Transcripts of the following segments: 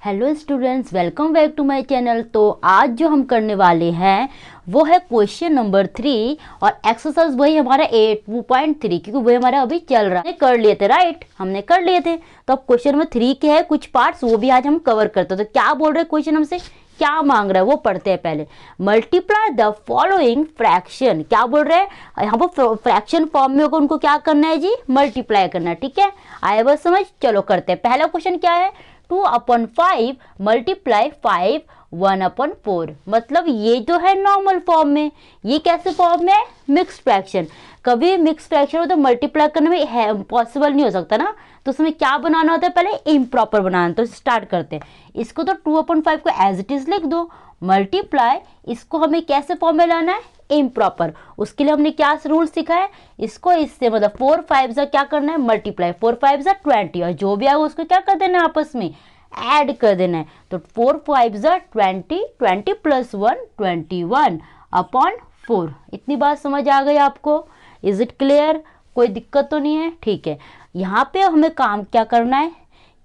Hello students, welcome back to my channel. तो आज जो हम करने वाले हैं वो है क्वेश्चन नंबर 3 और एक्सरसाइज वही हमारा 8.3 क्योंकि वो हमारा अभी चल रहा है। कर लिए थे राइट, हमने कर लिए थे। तो अब क्वेश्चन नंबर 3 के है कुछ पार्ट्स, वो भी आज हम कवर करते हैं। तो क्या बोल रहे हैं क्वेश्चन हमसे, क्या मांग रहा है वो पढ़ते हैं पहले। मल्टीप्लाई द फॉलोइंग फ्रैक्शन, क्या बोल रहे हैं यहाँ पर फ्रैक्शन फॉर्म में होगा, उनको क्या करना है जी, मल्टीप्लाई करना है। ठीक है, आए बस समझ, चलो करते हैं। पहला क्वेश्चन क्या है, 2/5 मल्टीप्लाई 5 1/4। मतलब ये जो है नॉर्मल फॉर्म में, ये कैसे फॉर्म में है, मिक्स फ्रैक्शन। कभी मिक्स फ्रैक्शन हो तो मल्टीप्लाई करने में है पॉसिबल नहीं हो सकता ना, तो उसमें क्या बनाना होता है, पहले इम्प्रॉपर बनाना। तो स्टार्ट करते हैं। इसको तो 2/5 को एज इट इज लिख दो, मल्टीप्लाई इसको हमें कैसे फॉर्म में लाना है, इम्प्रॉपर। उसके लिए हमने क्या रूल सीखा है, इसको इससे मतलब 4 5 क्या करना है, मल्टीप्लाई 4 5 20 और जो भी आएगा उसको क्या कर देना है, आपस में ऐड कर देना है। तो 4 5 20, 20 + 1 21/4। इतनी बात समझ आ गई आपको, इज इट क्लियर, कोई दिक्कत तो नहीं है। ठीक है, यहाँ पे हमें काम क्या करना है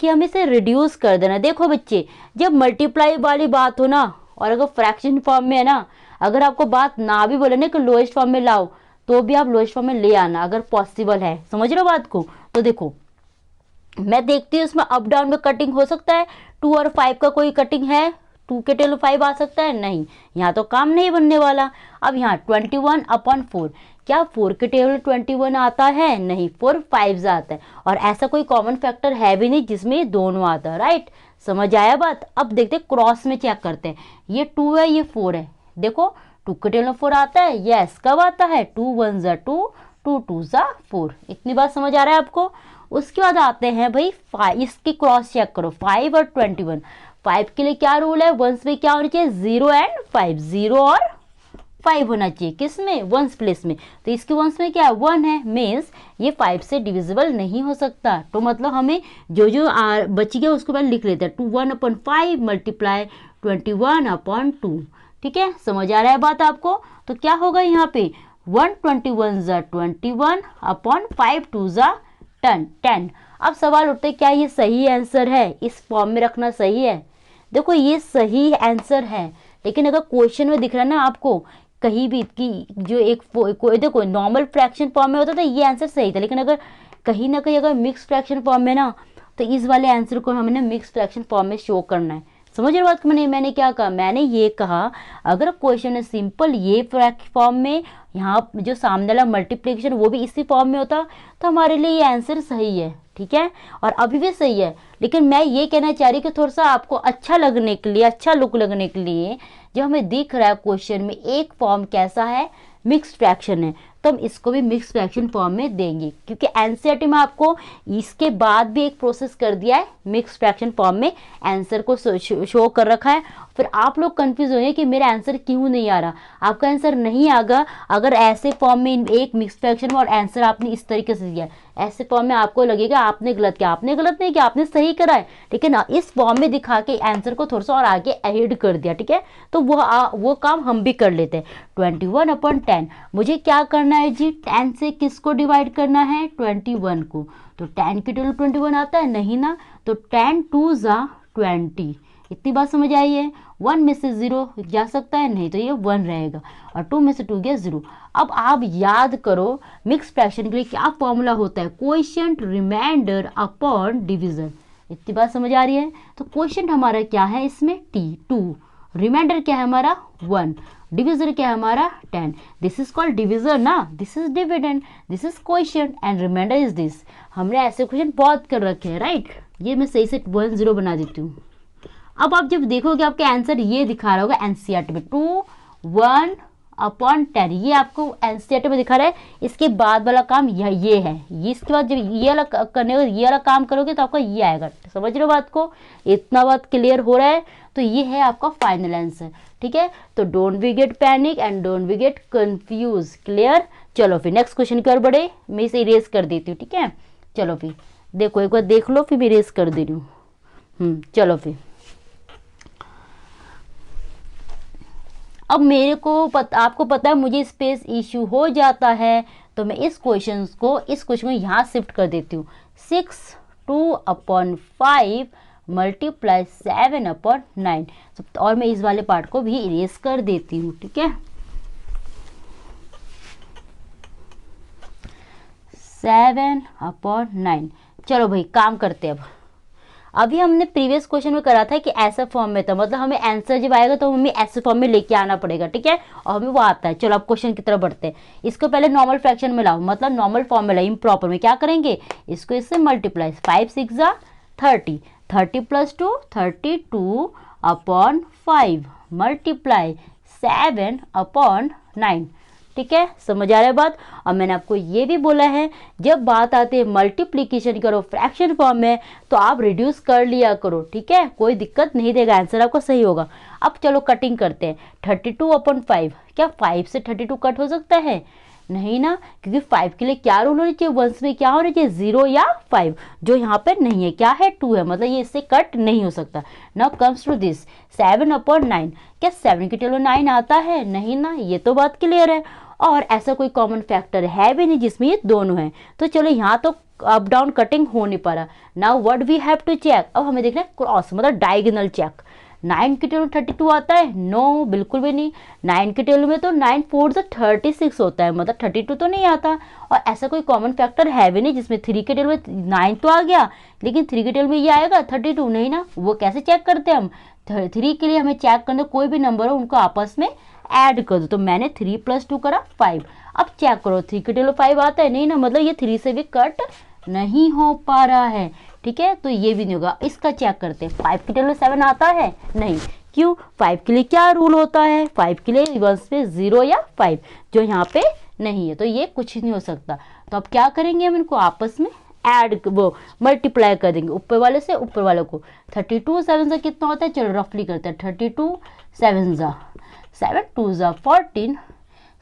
कि हमें इसे रिड्यूस कर देना। देखो बच्चे, जब मल्टीप्लाई वाली बात हो ना और अगर फ्रैक्शन फॉर्म में है ना, अगर आपको बात ना भी बोले ना कि लोएस्ट फॉर्म में लाओ, तो भी आप लोएस्ट फॉर्म में ले आना अगर पॉसिबल है। समझ रहे हो बात को। तो देखो मैं देखती हूँ इसमें अप डाउन में कटिंग हो सकता है, 2 और 5 का कोई कटिंग है, 2 के टेबल 5 आ सकता है, नहीं, यहाँ तो काम नहीं बनने वाला। अब यहाँ 21/4, क्या 4 के टेबल 21 आता है, नहीं, 4 5 आता है। और ऐसा कोई कॉमन फैक्टर है भी नहीं जिसमें दोनों आता है, राइट। समझ आया बात। अब देखते क्रॉस में चेक करते हैं, ये 2 है, ये 4 है। देखो 2 के टेबल 4 आता है, यस, कब आता है, 2 1 2, 2 2 4। इतनी बात समझ आ रहा है आपको। उसके बाद आते हैं भाई 5, इसकी क्रॉस चेक करो, 5 और 21। 5 के लिए क्या रूल है, वंस में क्या होना चाहिए, 0 और 5, 0 और 5 होना चाहिए, किसमें, वंस प्लेस में। तो इसके वंस में क्या है, 1 है, मीन्स ये 5 से डिविजिबल नहीं हो सकता। तो मतलब हमें जो जो बच गया उसको पहले लिख लेते हैं, 21/5 मल्टीप्लाई 21/2। ठीक है, समझ आ रहा है बात आपको। तो क्या होगा यहाँ पे, 121 21/5 2 10। अब सवाल उठते क्या ये सही आंसर है, इस फॉर्म में रखना सही है। देखो ये सही आंसर है, लेकिन अगर क्वेश्चन में दिख रहा है ना आपको कहीं भी कि जो एक कोई देखो नॉर्मल फ्रैक्शन फॉर्म में होता था ये आंसर सही था, लेकिन अगर कहीं ना कहीं अगर मिक्स फ्रैक्शन फॉर्म में ना, तो इस वाले आंसर को हमें मिक्स फ्रैक्शन फॉर्म में शो करना है। समझ रहे बात। मैंने क्या कहा, मैंने ये कहा अगर क्वेश्चन है सिंपल ये फॉर्म में, यहाँ जो सामने वाला मल्टीप्लिकेशन वो भी इसी फॉर्म में होता, तो हमारे लिए ये आंसर सही है। ठीक है, और अभी भी सही है। लेकिन मैं ये कहना चाह रही कि थोड़ा सा आपको अच्छा लगने के लिए, अच्छा लुक लगने के लिए, जो हमें दिख रहा है क्वेश्चन में एक फॉर्म कैसा है, मिक्स्ड फ्रैक्शन है, तो हम इसको भी मिक्स फ्रैक्शन फॉर्म में देंगे। क्योंकि एनसीईआरटी में आपको इसके बाद भी एक प्रोसेस कर दिया है, मिक्स फ्रैक्शन फॉर्म में आंसर को शो कर रखा है। फिर आप लोग कंफ्यूज होंगे कि मेरा आंसर क्यों नहीं आ रहा। आपका आंसर नहीं आएगा अगर ऐसे फॉर्म में एक मिक्स फ्रैक्शन और आंसर आपने इस तरीके से दिया। ऐसे फॉर्म में आपको लगेगा आपने गलत किया, आपने गलत नहीं किया, आपने सही करा है, लेकिन इस फॉर्म में दिखा के आंसर को थोड़ा सा और आगे ऐड कर दिया। ठीक है, तो वो काम हम भी कर लेते हैं। 21/10 मुझे क्या करना है जी, 10 से किसको डिवाइड करना है, 21 को। तो 10 के टोटल 21 आता है, नहीं ना, तो 10 2 20। इतनी बात समझ आई है। 1 में से 0 जा सकता है, नहीं, तो ये 1 रहेगा, और 2 में से 2 गया 0। अब आप याद करो मिक्स फ्रैक्शन के लिए क्या फॉर्मूला होता है, क्वोशिएंट रिमाइंडर अपॉन डिवीजन। इतनी बात समझ आ रही है। तो क्वोशिएंट हमारा क्या है इसमें, T2, रिमाइंडर क्या है हमारा 1, डिविजर क्या है हमारा 10। दिस इज कॉल्ड डिविजर ना, this is dividend, this is quotient and remainder is this. हमने ऐसे क्वेश्चन बहुत कर रखे हैं, राइट। ये मैं सही से 1 0 बना देती हूँ। अब आप जब देखोगे आपके आंसर ये दिखा रहा होगा एनसीईआरटी में 21/10, ये आपको एनसीईआरटी में दिखा रहा है। इसके बाद वाला काम ये है, ये इसके बाद जब ये वाला करने ये वाला काम करोगे तो आपका ये आएगा। समझ रहे हो बात को, इतना बात क्लियर हो रहा है। तो ये है आपका फाइनल आंसर। ठीक है, तो don't we get panic and don't we get confuse, clear. चलो फिर नेक्स्ट क्वेश्चन की ओर बढ़े, मैं इसे इरेज कर देती हूँ। ठीक है, चलो फिर देखो, एक बार देख लो, फिर मैं इरेज कर दे रही हूँ। चलो फिर अब मेरे को आपको पता है मुझे स्पेस इश्यू हो जाता है, तो मैं इस क्वेश्चन को यहाँ शिफ्ट कर देती हूँ। 6 2/5 मल्टीप्लाई 7/9। और मैं इस वाले पार्ट को भी इरेज कर देती हूँ, ठीक है। 7/9। चलो भाई काम करते हैं अब। अभी हमने प्रीवियस क्वेश्चन में करा था कि ऐसा फॉर्म में था, मतलब हमें आंसर जब आएगा तो हमें ऐसे फॉर्म में लेके आना पड़ेगा, ठीक है, और हमें वो आता है। चलो अब क्वेश्चन की तरफ बढ़ते हैं। इसको पहले नॉर्मल फ्रैक्शन में लाओ, मतलब नॉर्मल फॉर्म में लाओ। इम्प्रॉपर में क्या करेंगे, इसको इससे मल्टीप्लाई, 5 6 जा 30, 30 + 2 32/5 मल्टीप्लाई 7/9, ठीक है। समझ आ रहा है बात। और मैंने आपको ये भी बोला है जब बात आती है मल्टीप्लिकेशन करो फ्रैक्शन फॉर्म में तो आप रिड्यूस कर लिया करो, ठीक है, कोई दिक्कत नहीं देगा, आंसर आपका सही होगा। अब चलो कटिंग करते हैं। 32/5, क्या 5 से 32 कट हो सकता है? नहीं ना, क्योंकि 5 के लिए क्या रूल होनी चाहिए, वंस में क्या होना चाहिए, 0 या 5, जो यहाँ पे नहीं है, क्या है 2 है, मतलब ये इससे कट नहीं हो सकता। नाउ कम्स टू दिस 7/9, क्या 7 की टेबल 9 आता है? नहीं ना, ये तो बात क्लियर है। और ऐसा कोई कॉमन फैक्टर है भी नहीं जिसमें ये दोनों हैं, तो चलो यहाँ तो अप डाउन कटिंग हो नहीं पा रहा। Now what we have to check, अब हमें देखना है क्रॉस, मतलब डायगोनल चेक। 9 की टेबल 32 आता है? नो, बिल्कुल भी नहीं। 9 की टेबल में तो 9 4 से 36 होता है, मतलब 32 तो नहीं आता। और ऐसा कोई कॉमन फैक्टर है भी नहीं जिसमें 3 के टेबल में 9 तो आ गया, लेकिन 3 के टेबल में ये आएगा 32, नहीं ना। वो कैसे चेक करते हैं हम? 3 के लिए हमें चेक करना, कोई भी नंबर हो उनको आपस में ऐड कर दो। तो मैंने 3 + 2 करा 5। अब चेक करो 3 के टेबल 5 आता है? नहीं ना, मतलब ये 3 से भी कट नहीं हो पा रहा है, ठीक है, तो ये भी नहीं होगा। इसका चेक करते हैं। 5 के टेबल 7 आता है? नहीं, क्यों? 5 के लिए क्या रूल होता है, 5 के लिए वंस पे 0 या 5, जो यहाँ पे नहीं है, तो ये कुछ नहीं हो सकता। तो अब क्या करेंगे, हम इनको आपस में ऐड, वो मल्टीप्लाई कर देंगे, ऊपर वाले से ऊपर वाले को। 32 7 से कितना होता है, चलो रफली करते हैं। 32 7 जा 7 2 जा 14,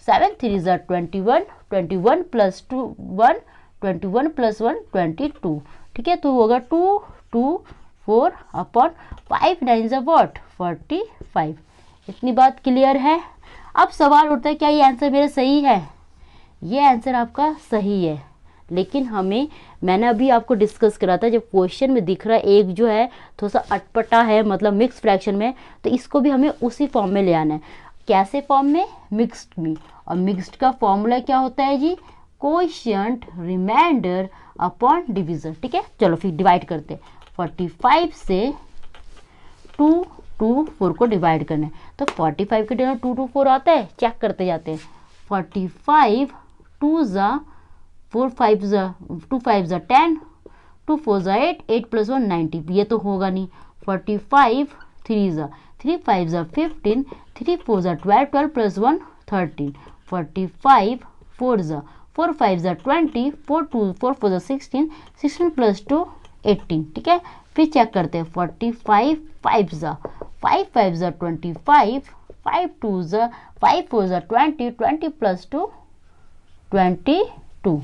7 3 जा 21, 21 + 2 1, 21 + 1 22, ठीक है। तो होगा 2 2 4/5, 9 जा व्हाट 45। इतनी बात क्लियर है। अब सवाल उठता है क्या ये आंसर मेरा सही है? ये आंसर आपका सही है, लेकिन मैंने अभी आपको डिस्कस करा था, जब क्वेश्चन में दिख रहा है एक जो है थोड़ा सा अटपटा है, मतलब मिक्स फ्रैक्शन में, तो इसको भी हमें उसी फॉर्म में ले आना है। कैसे फॉर्म में? मिक्स्ड में। और मिक्स्ड का फॉर्मूला क्या होता है जी? कोएफिशिएंट रिमाइंडर अपॉन डिवीजर, ठीक है। चलो फिर डिवाइड करते हैं। 45 से 2 2 4 को डिवाइड करना है, तो 45 के टेबल 2 2 4 आता है, चेक करते जाते हैं। 45 2 जा 4 5 जा 2 5 जा 10, 2 4 जा 8, 8 + 1 90, ये तो होगा नहीं। 45 3 जा 3 5 जा 15, 3 4 जा 12, 12 + 1 13, 45 4 जा 4 5 जा 20, 4 4 जा 16, 16 + 2 18, ठीक है। फिर चेक करते हैं। 45 5 जा 5 5 जा 25, 5 2 जा 5 4 जा 20, 20 + 2 22।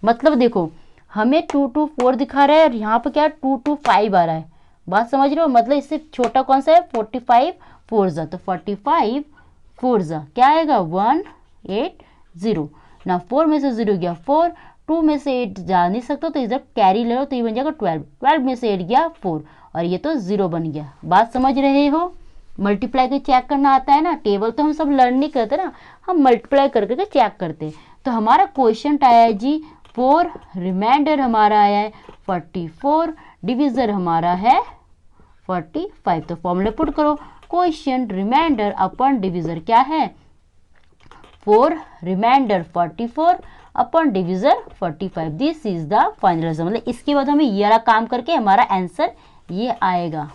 मतलब देखो हमें 2 2 4 दिखा रहा है और यहाँ पे क्या 2 2 5 आ रहा है। बात समझ रहे हो? मतलब इससे छोटा कौन सा है? 45 4 जा, तो 45 4 जा क्या आएगा 180 ना। 4 में से 0 गया 4, 2 में से 8 जा नहीं सकता, तो इधर कैरी ले लो, तो ये बन जाएगा 12, 12 में से 8 गया 4, और ये तो 0 बन गया। बात समझ रहे हो? मल्टीप्लाई को चेक करना आता है ना, टेबल तो हम सब लर्न नहीं करते ना, हम मल्टीप्लाई करके चेक करते हैं। तो हमारा क्वेश्चन आया है जी 4, रिमाइंडर हमारा आया है 44, डिविजर हमारा है 45। तो फॉर्मूला पुट करो, कोएफिशिएंट रिमाइंडर अपॉन डिविजर क्या है 4, remainder 44 upon divisor 45। This is the final answer. मतलब इसके बाद हमें ये वाला काम करके हमारा आंसर ये आएगा,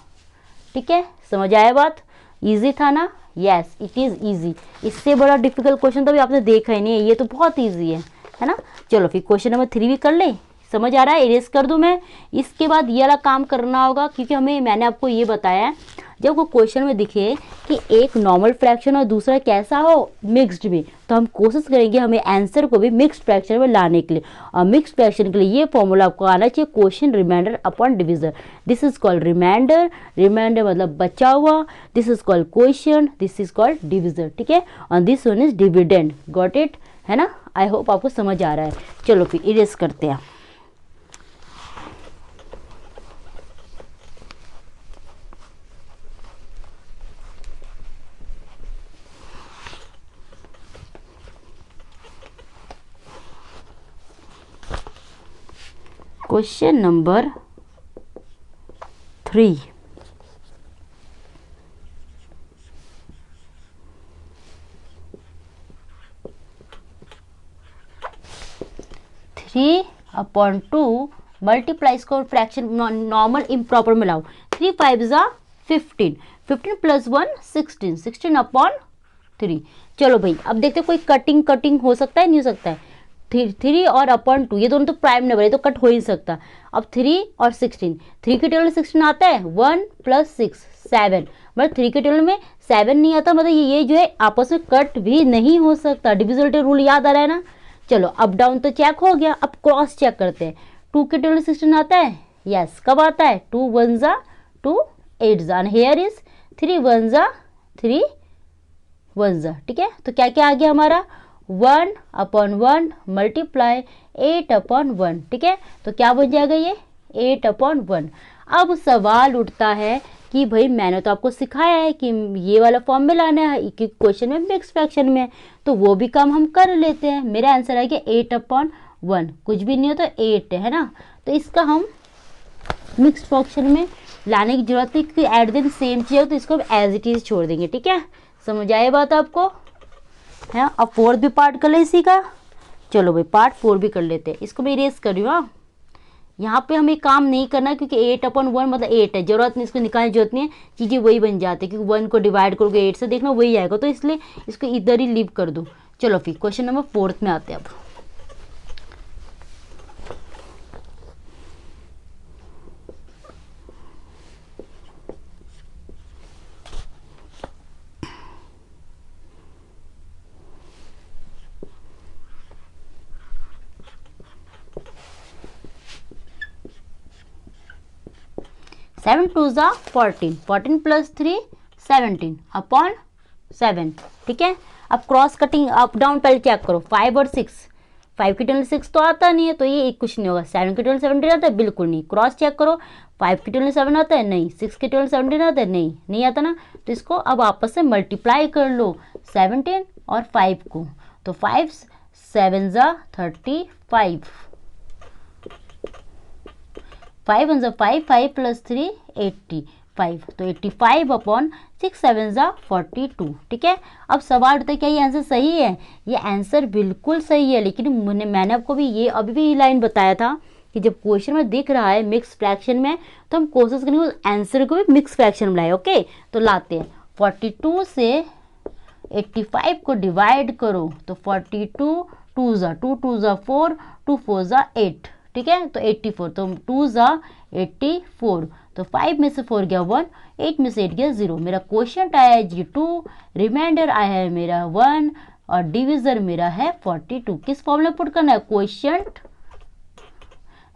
ठीक है। समझ आया बात? इजी था ना? Yes it is easy. इससे बड़ा डिफिकल्ट क्वेश्चन तो अभी आपने देखा ही नहीं है, ये तो बहुत इजी है ना। चलो फिर क्वेश्चन नंबर 3 भी कर ले। समझ आ रहा है? इरेज कर दूं मैं। इसके बाद ये वाला काम करना होगा, क्योंकि मैंने आपको ये बताया जब वो क्वेश्चन में दिखे कि एक नॉर्मल फ्रैक्शन और दूसरा कैसा हो मिक्स्ड में, तो हम कोशिश करेंगे हमें आंसर को भी मिक्स्ड फ्रैक्शन में लाने के लिए। और मिक्स्ड फ्रैक्शन के लिए ये फॉर्मूला आपको आना चाहिए coefficient remainder upon divisor. This is called remainder, remainder मतलब बचा हुआ, this is called coefficient, this is called divisor, ठीक है। और this one is dividend. Got it? है ना? आई होप आपको समझ आ रहा है। चलो फिर इरेज करते हैं। Question number 3। Three upon two multiply, इसको फ्रैक्शन नॉर्मल इम्प्रॉपर में लाओ। 3 5 ज़ा 15, 15 प्लस 1 16, 16 अपॉन 3। चलो भाई अब देखते हैं कोई कटिंग हो सकता है नहीं हो सकता है। 3 और अपॉन 2 ये दोनों तो प्राइम नंबर है तो कट हो ही सकता। अब 3 और 16, 3 के टेबल में 16 आता है, 1 प्लस 6 7, मतलब 3 के टेबल में 7 नहीं आता, मतलब ये जो है आपस में कट भी नहीं हो सकता। डिविजिबिलिटी रूल याद आ रहा है ना। चलो अप डाउन तो चेक हो गया, अब क्रॉस चेक करते हैं। 2 के टेबल में 16 आता है, यस कब आता है, 2 1 ज़ा 2 8 ज़ा, हेयर इज 3 1 ज़ा 3 1 ज़ा। ठीक है, तो क्या क्या आ गया हमारा, 1 अपॉन 1 मल्टीप्लाई 8 अपॉन 1। ठीक है, तो क्या बन जाएगा ये 8 अपॉन 1। अब सवाल उठता है कि भाई मैंने तो आपको सिखाया है कि ये वाला फॉर्म में लाना है, कि क्वेश्चन में मिक्स फ्रैक्शन में, तो वो भी काम हम कर लेते हैं। मेरा आंसर है कि 8 अपॉन 1, कुछ भी नहीं हो तो 8 है ना। तो इसका हम मिक्स फ्रैक्शन में लाने की जरूरत है, क्योंकि एट दिन सेम चीज़ है तो इसको एज इट इज छोड़ देंगे। ठीक है, समझ आए बात आपको है। अब 4th भी पार्ट कर ले इसी का। चलो भाई पार्ट 4 भी कर लेते हैं, इसको मैं इरेज कर रही हूँ। हाँ, यहाँ पे हमें काम नहीं करना क्योंकि 8 अपॉन 1 मतलब 8 है, जरूरत नहीं, इसको निकालने की जरूरत नहीं है, चीज़ें वही बन जाती है, क्योंकि 1 को डिवाइड करोगे 8 से देखना वही आएगा, तो इसलिए इसको इधर ही लीव कर दो। चलो फिर क्वेश्चन नंबर 4 में आते हैं अब। सेवन 2 ज़ा 14, 14 प्लस 3 17 अपॉन 7। ठीक है, अब क्रॉस कटिंग अप डाउन पहले चेक करो, 5 और 6, 5 की टर्न 6 तो आता नहीं है, तो ये एक कुछ नहीं होगा। 7 की टर्न 17 आता है, बिल्कुल नहीं। क्रॉस चेक करो, 5 की टर्न 7 आता है, नहीं। 6 की टर्न 17 आता है, नहीं आता ना। तो इसको अब आपस में मल्टीप्लाई कर लो 17 और 5 को, तो 5 7 ज़ा 35, 5 1 ज़ा 5, 5 प्लस 3 85, तो 85 अपॉन 6 7 ज़ा 42। ठीक है, अब सवाल उठता है क्या ये आंसर सही है। ये आंसर बिल्कुल सही है, लेकिन मैंने आपको भी ये अभी भी लाइन बताया था कि जब क्वेश्चन में दिख रहा है मिक्स फ्रैक्शन में, तो हम कोशिश करेंगे उस आंसर को भी मिक्स फ्रैक्शन में लाए। ओके, तो लाते हैं। 42 से 85 को डिवाइड करो, तो 42 2 ज़ा 2 2 ज़ा 4 2 4 ज़ा 8। ठीक है, तो 84, तो 2 ज़ा 84, तो 5 में से 4 गया 1, 8 में से 8 गया 0। मेरा क्वेश्चन आया है G2, रिमाइंडर आया है मेरा 1 और डिविजर मेरा है 42। किस फॉर्मूला पुट करना है, क्वेश्चन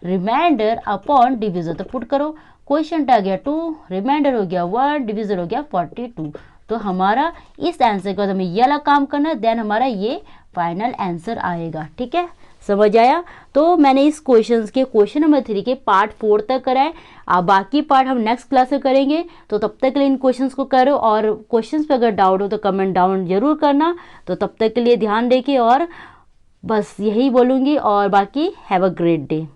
रिमाइंडर अपॉन डिविजर, तो पुट करो। क्वेश्चन आ गया 2, रिमाइंडर हो गया 1, डिविजर हो गया 42। तो हमारा इस आंसर का हमें ये वाला काम करना है, देन हमारा ये फाइनल आंसर आएगा। ठीक है, समझ आया। तो मैंने इस क्वेश्चन नंबर 3 के पार्ट 4 तक कराए, अब बाकी पार्ट हम नेक्स्ट क्लास में करेंगे। तो तब तक के लिए इन क्वेश्चंस को करो, और क्वेश्चंस पे अगर डाउट हो तो कमेंट डाउन जरूर करना। तो तब तक के लिए ध्यान रखिए, और बस यही बोलूँगी, और बाकी हैव अ ग्रेट डे।